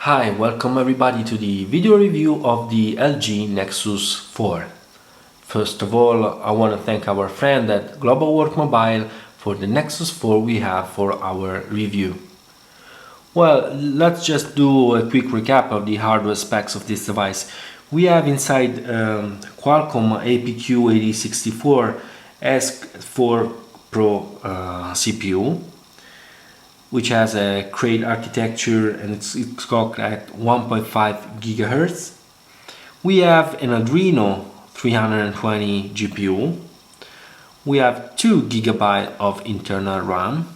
Hi, welcome everybody to the video review of the LG Nexus 4. First of all, I want to thank our friend at Global Work Mobile for the Nexus 4 we have for our review. Well, let's just do a quick recap of the hardware specs of this device. We have inside Qualcomm APQ8064 S4 Pro CPU, which has a Crate architecture and it's clocked at 1.5 GHz. We have an Adreno 320 GPU. We have 2 GB of internal RAM.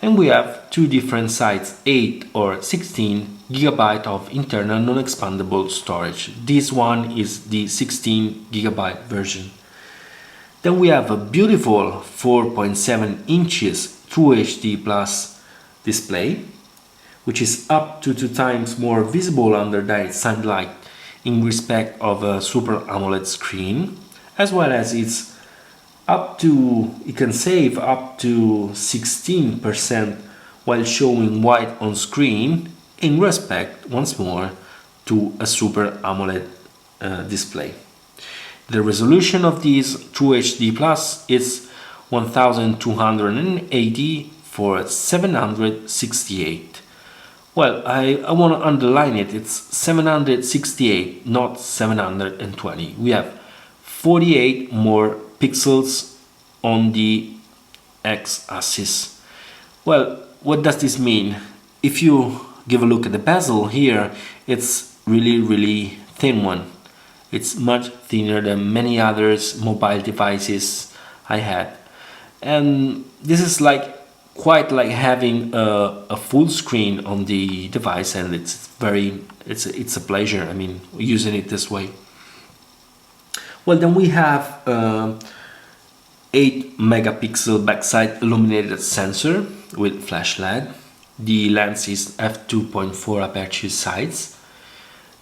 And we have two different sites, 8 or 16 GB of internal non-expandable storage. This one is the 16 GB version. Then we have a beautiful 4.7 inches True HD Plus display, which is up to 2 times more visible under direct sunlight in respect of a Super AMOLED screen, as well as it can save up to 16% while showing white on screen in respect, once more, to a Super AMOLED display. The resolution of this True HD Plus is 1280 for 768. Well, I want to underline it, it's 768, not 720. We have 48 more pixels on the x-axis. Well, what does this mean? If you give a look at the bezel here, it's really thin one. It's much thinner than many others mobile devices I had. And this is quite like having a full screen on the device, and it's a pleasure, I mean, using it this way. Well, then we have 8 megapixel backside illuminated sensor with flash LED. The lens is f2.4 aperture size.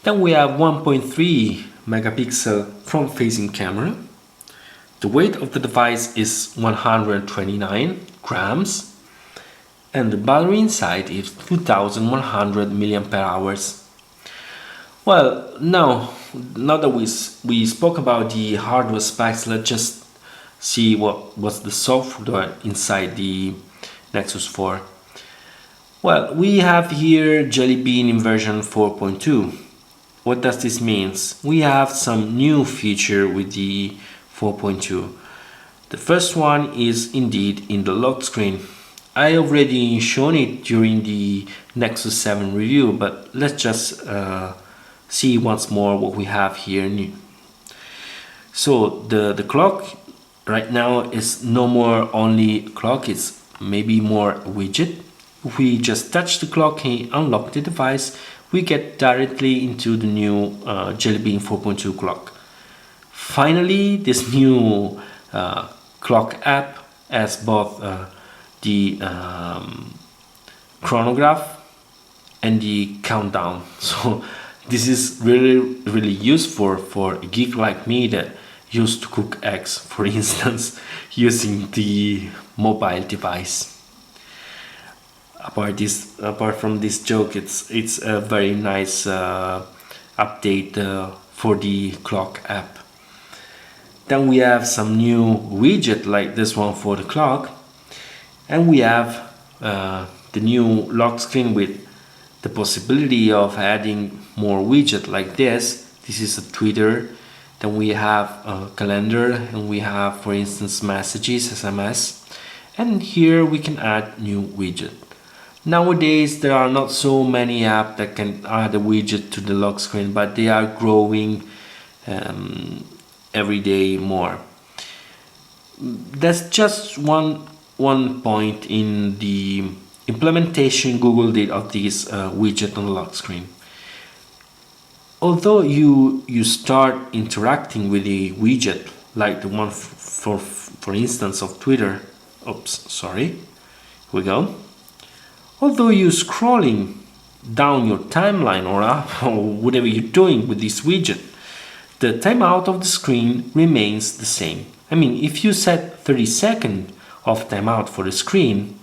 Then we have 1.3 megapixel front facing camera. The weight of the device is 129 grams. And the battery inside is 2100 mAh. Well, now that we spoke about the hardware specs, let's just see what's the software inside the Nexus 4. Well, we have here Jelly Bean in version 4.2. What does this mean? We have some new feature with the 4.2. The first one is indeed in the lock screen. I already shown it during the Nexus 7 review, but let's just see once more what we have here new. So the clock right now is no more only clock, it's maybe more widget. If we just touch the clock and unlock the device, we get directly into the new Jelly Bean 4.2 clock. Finally, this new clock app has both the chronograph and the countdown. So this is really useful for a geek like me that used to cook eggs, for instance, using the mobile device. Apart from this joke, it's a very nice update for the clock app. Then we have some new widget like this one for the clock. And we have the new lock screen with the possibility of adding more widget like this. This is a Twitter. Then we have a calendar, and we have, for instance, messages, SMS. And here we can add new widget. Nowadays there are not so many apps that can add a widget to the lock screen, but they are growing every day more. That's just one point in the implementation Google did of this widget on the lock screen. Although you start interacting with the widget, like the one for instance of Twitter, here we go. Although you're scrolling down your timeline or up or whatever you're doing with this widget, the timeout of the screen remains the same. I mean, if you set 30 seconds of timeout for the screen,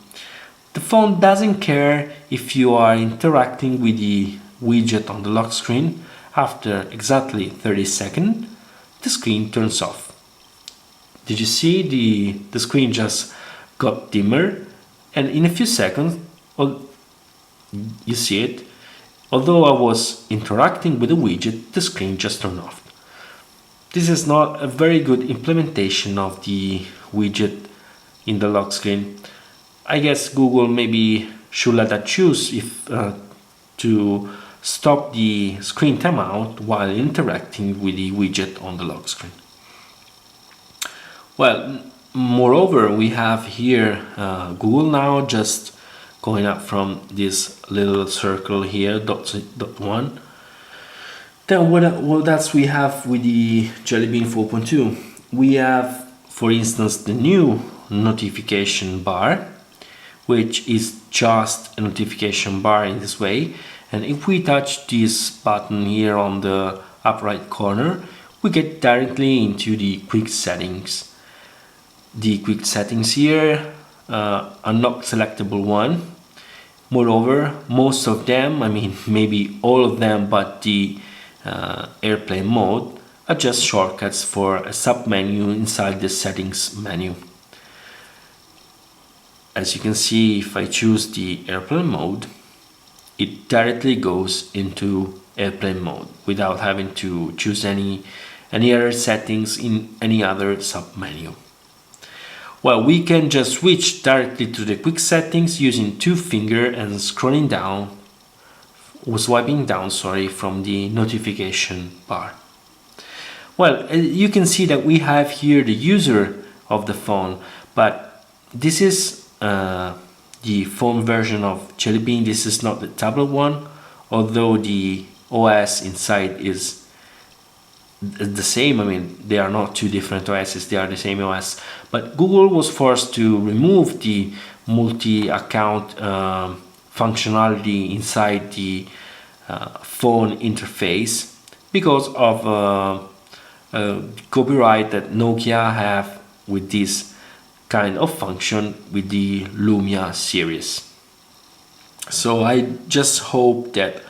the phone doesn't care if you are interacting with the widget on the lock screen, after exactly 30 seconds, the screen turns off. Did you see the screen just got dimmer, and in a few seconds, you see it, although I was interacting with the widget, the screen just turned off. This is not a very good implementation of the widget in the lock screen. I guess Google maybe should let us choose if to stop the screen timeout while interacting with the widget on the lock screen. Well, moreover, we have here Google Now just going up from this little circle here, dot one. Then what else we have with the Jelly Bean 4.2? We have, for instance, the new notification bar, which is just a notification bar in this way. And if we touch this button here on the upper right corner, we get directly into the quick settings. The quick settings here are not selectable one. Moreover, most of them, I mean maybe all of them but the airplane mode, are just shortcuts for a sub-menu inside the settings menu. As you can see, if I choose the airplane mode, it directly goes into airplane mode without having to choose any other settings in any other sub-menu. Well, we can just switch directly to the quick settings using two fingers and scrolling down, or swiping down, sorry, from the notification bar. Well, you can see that we have here the user of the phone, but this is the phone version of Jelly Bean. This is not the tablet one, although the OS inside is the same. I mean, they are not two different OSs, they are the same OS. But Google was forced to remove the multi-account functionality inside the phone interface because of copyright that Nokia have with this kind of function with the Lumia series. So I just hope that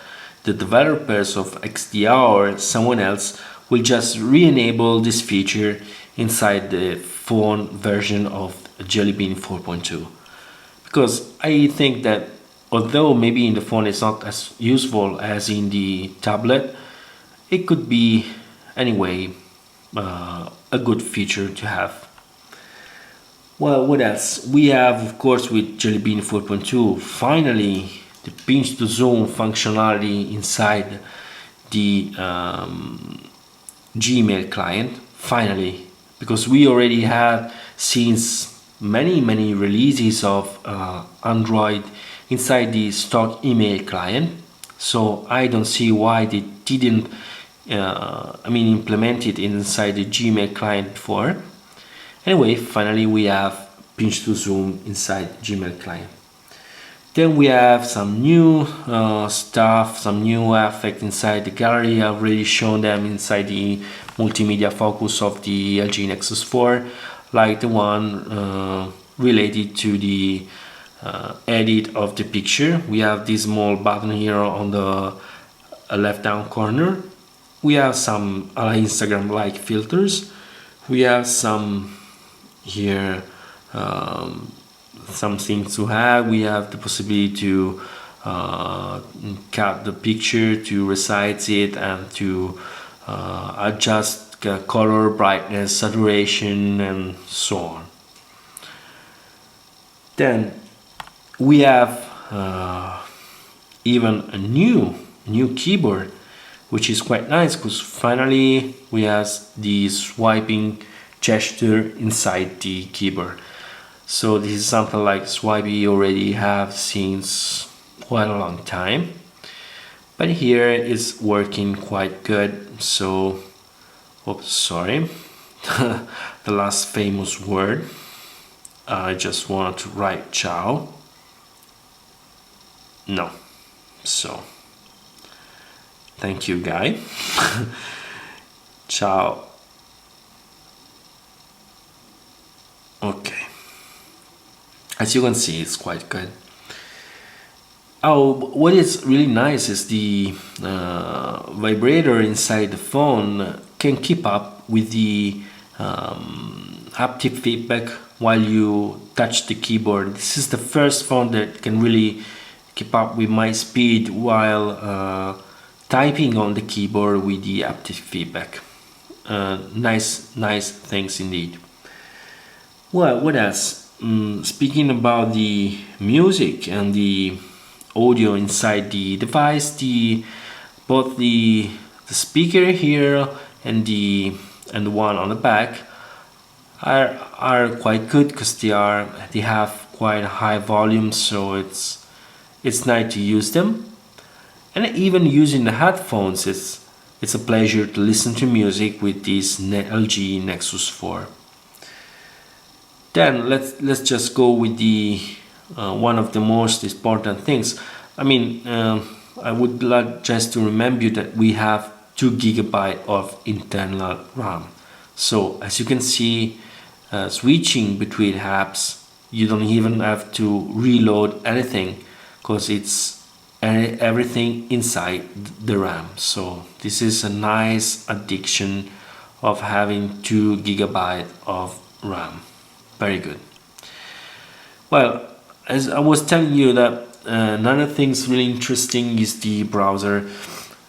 the developers of XDR or someone else will just re-enable this feature inside the phone version of Jelly Bean 4.2, because I think that although maybe in the phone it's not as useful as in the tablet, it could be anyway a good feature to have. Well, what else? We have, of course, with Jelly Bean 4.2, finally the pinch to zoom functionality inside the Gmail client. Finally, because we already had since many releases of Android inside the stock email client, so I don't see why they didn't implement it inside the Gmail client before. Anyway, finally we have pinch to zoom inside Gmail client. Then we have some new stuff, some new effect inside the gallery. I've already shown them inside the multimedia focus of the LG Nexus 4, like the one related to the edit of the picture. We have this small button here on the left down corner. We have some Instagram like filters. We have some here some things to have. We have the possibility to cut the picture, to resize it, and to adjust color, brightness, saturation, and so on. Then we have even a new keyboard, which is quite nice because finally we have the swiping gesture inside the keyboard. So this is something like swipe we already have since quite a long time, but here it's working quite good. So oops, sorry, the last famous word, I just wanted to write ciao. No, so thank you, guy. Ciao. Okay, as you can see, it's quite good. Oh, what is really nice is the vibrator inside the phone can keep up with the haptic feedback while you touch the keyboard. This is the first phone that can really keep up with my speed while typing on the keyboard with the haptic feedback. Nice things indeed. Well, what else? Speaking about the music and the audio inside the device, both the speaker here and the one on the back are quite good because they have quite a high volume, so it's nice to use them. And even using the headphones, it's a pleasure to listen to music with this LG Nexus 4. Then let's just go with the one of the most important things. I mean, I would like just to remind you that we have 2 GB of internal RAM. So as you can see, switching between apps, you don't even have to reload anything because it's everything inside the RAM. So this is a nice addition of having 2 GB of RAM. Very good. Well, as I was telling you that another thing's really interesting is the browser.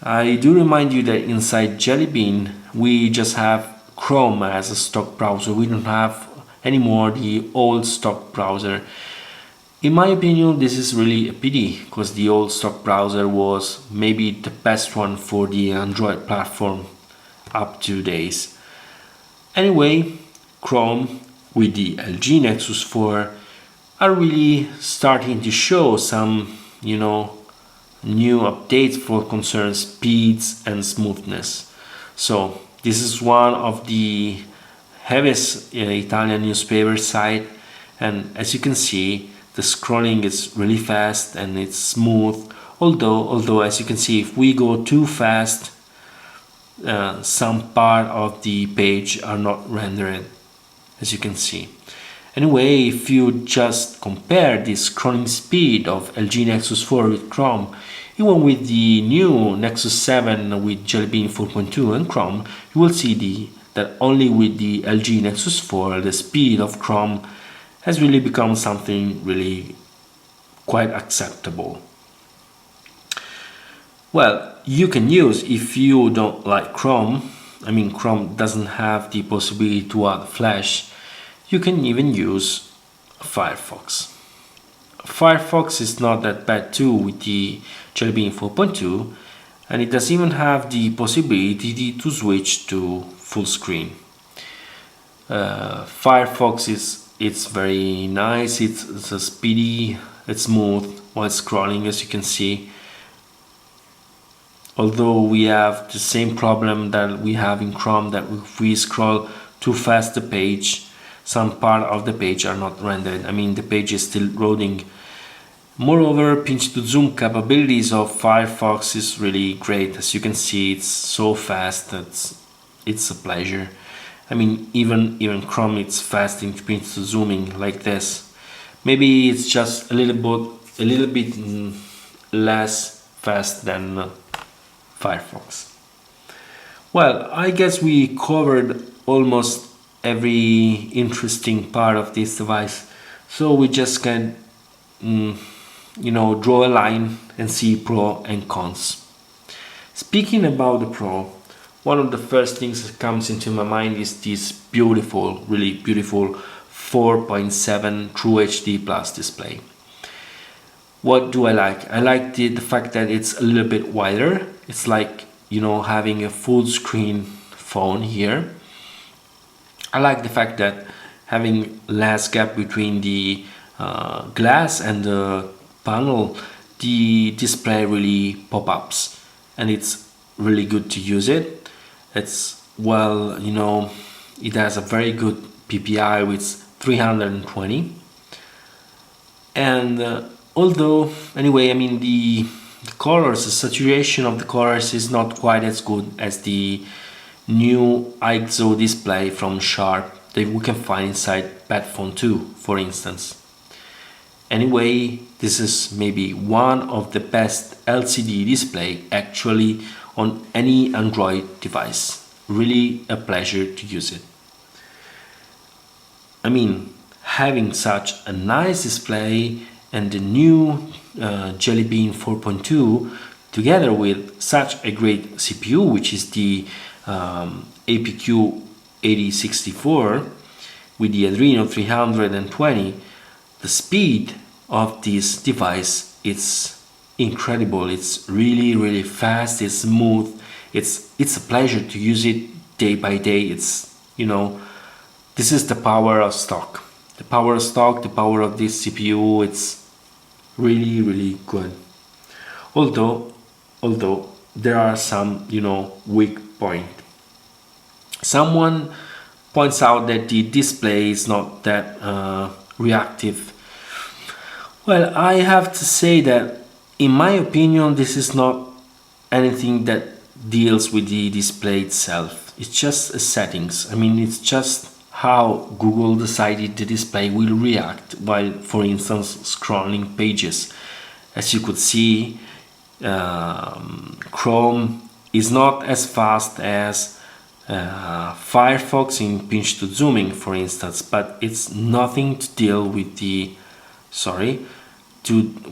I do remind you that inside Jelly Bean we just have Chrome as a stock browser. We don't have anymore the old stock browser. In my opinion, this is really a pity because the old stock browser was maybe the best one for the Android platform up to days. Anyway, Chrome with the LG Nexus 4 are really starting to show some, new updates for concern speeds and smoothness. So this is one of the heaviest Italian newspaper site, and as you can see, the scrolling is really fast and it's smooth. Although as you can see, if we go too fast, some part of the page are not rendered, as you can see. Anyway, if you just compare the scrolling speed of LG Nexus 4 with Chrome, even with the new Nexus 7 with Jelly Bean 4.2 and Chrome, you will see that only with the LG Nexus 4 the speed of Chrome has really become something really quite acceptable. Well, you can use, if you don't like Chrome, I mean Chrome doesn't have the possibility to add Flash, you can even use Firefox. Firefox is not that bad too with the Jelly Bean 4.2, and it does even have the possibility to switch to full screen. Firefox it's very nice, it's a speedy, it's smooth while scrolling, as you can see. Although we have the same problem that we have in Chrome, that if we scroll too fast the page, some part of the page are not rendered. I mean, the page is still loading. Moreover, pinch to zoom capabilities of Firefox is really great. As you can see, it's so fast that it's a pleasure. I mean, even Chrome, it's fast in pinch to zooming like this. Maybe it's just a little bit less fast than Firefox. Well, I guess we covered almost every interesting part of this device, so we just can draw a line and see pro and cons. Speaking about the Pro, one of the first things that comes into my mind is this beautiful, really beautiful 4.7 True HD Plus display. What do I like? I like the fact that it's a little bit wider. It's like having a full screen phone here. I like the fact that having less gap between the glass and the panel, the display really pop-ups, and it's really good to use it. It's it has a very good PPI with 320, and although anyway, I mean the colors, the saturation of the colors is not quite as good as the new ISO display from Sharp that we can find inside Pad Phone 2, for instance. Anyway, this is maybe one of the best LCD display actually on any Android device. Really a pleasure to use it. I mean, having such a nice display and the new Jelly Bean 4.2 together with such a great CPU, which is the APQ 8064 with the Adreno 320, the speed of this device is incredible. It's really fast, it's smooth, it's a pleasure to use it day by day. It's, you know, this is the power of stock. The power of stock, the power of this CPU, it's really good. Although there are some, you know, weak point. Someone points out that the display is not that reactive. Well, I have to say that in my opinion this is not anything that deals with the display itself. It's just a settings. I mean, it's just how Google decided the display will react while, for instance, scrolling pages. As you could see, Chrome is not as fast as Firefox in pinch to zooming, for instance, but it's nothing to deal with the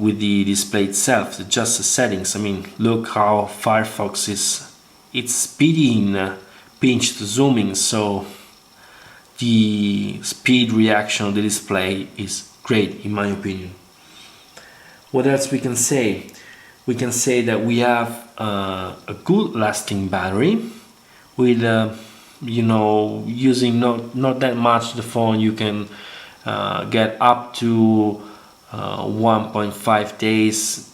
with the display itself. It's just the settings. I mean, look how Firefox it's speedy in pinch to zooming, so the speed reaction of the display is great in my opinion. What else we can say? We can say that we have a good lasting battery with you know, using not that much the phone. You can get up to 1.5 days,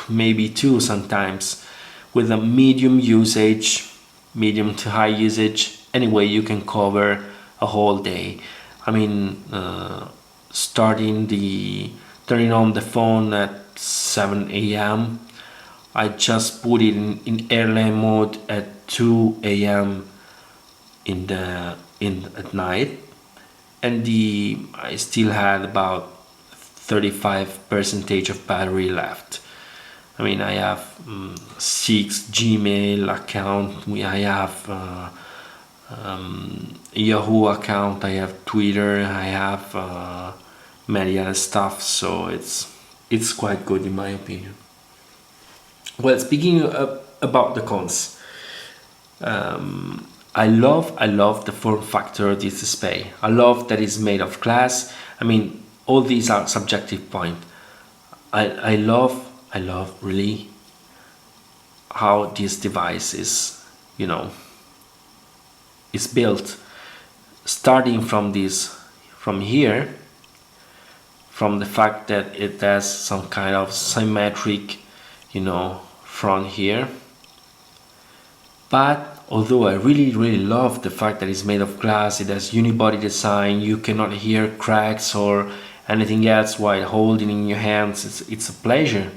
maybe 2 sometimes, with a medium usage, medium to high usage. Anyway, you can cover a whole day. I mean, turning on the phone at 7 a.m. I just put it in airline mode at 2 a.m. at night, and I still had about 35% of battery left. I mean, I have 6 Gmail account. I have Yahoo account. I have Twitter. I have many other stuff. So it's quite good in my opinion. Well, speaking about the cons, I love the form factor of this display. I love that it's made of glass. I mean, all these are subjective point. I love really how this device is, you know, is built, starting from here, from the fact that it has some kind of symmetric, you know, front here. But although I really love the fact that it's made of glass, it has unibody design, you cannot hear cracks or anything else while holding in your hands. It's a pleasure.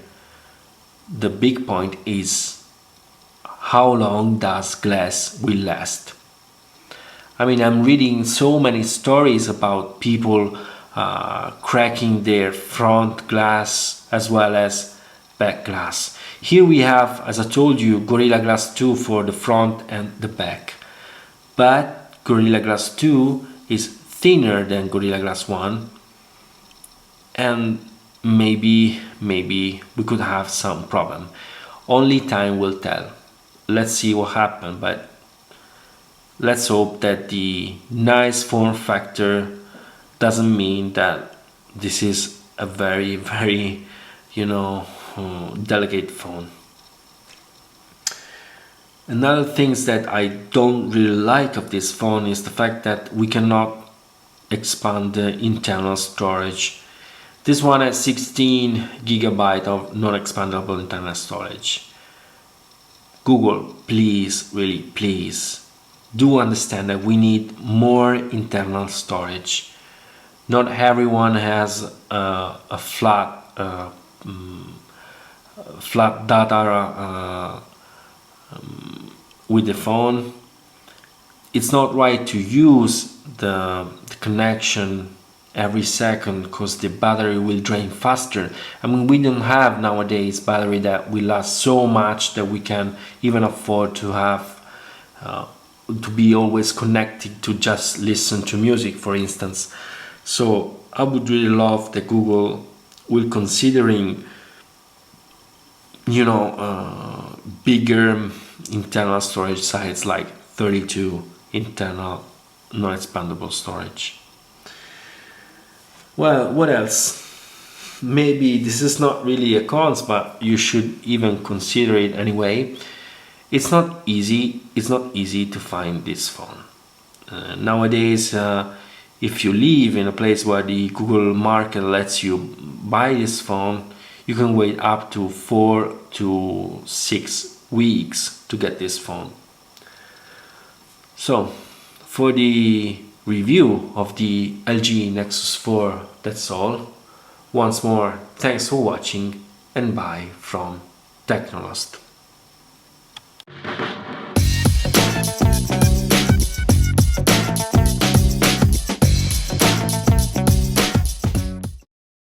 The big point is how long does glass will last. I mean, I'm reading so many stories about people cracking their front glass as well as back glass. Here we have, as I told you, Gorilla Glass 2 for the front and the back. But Gorilla Glass 2 is thinner than Gorilla Glass 1, and maybe we could have some problem. Only time will tell. Let's see what happens, but let's hope that the nice form factor doesn't mean that this is a very, you know, delicate phone. Another things that I don't really like of this phone is the fact that we cannot expand the internal storage. This one has 16 GB of non-expandable internal storage. Google, please, really please, do understand that we need more internal storage. Not everyone has a flat data with the phone. It's not right to use the connection every second because the battery will drain faster. I mean, we don't have nowadays battery that will last so much that we can even afford to have to be always connected to just listen to music, for instance. So I would really love that Google will considering, you know, bigger internal storage size like 32 internal non-expandable storage. Well, what else? Maybe this is not really a cons, but you should even consider it anyway. It's not easy to find this phone. Nowadays, if you live in a place where the Google market lets you buy this phone, you can wait up to 4 to 6 weeks to get this phone. So, for the review of the LG Nexus 4, that's all. Once more, thanks for watching and bye from TechnoLost.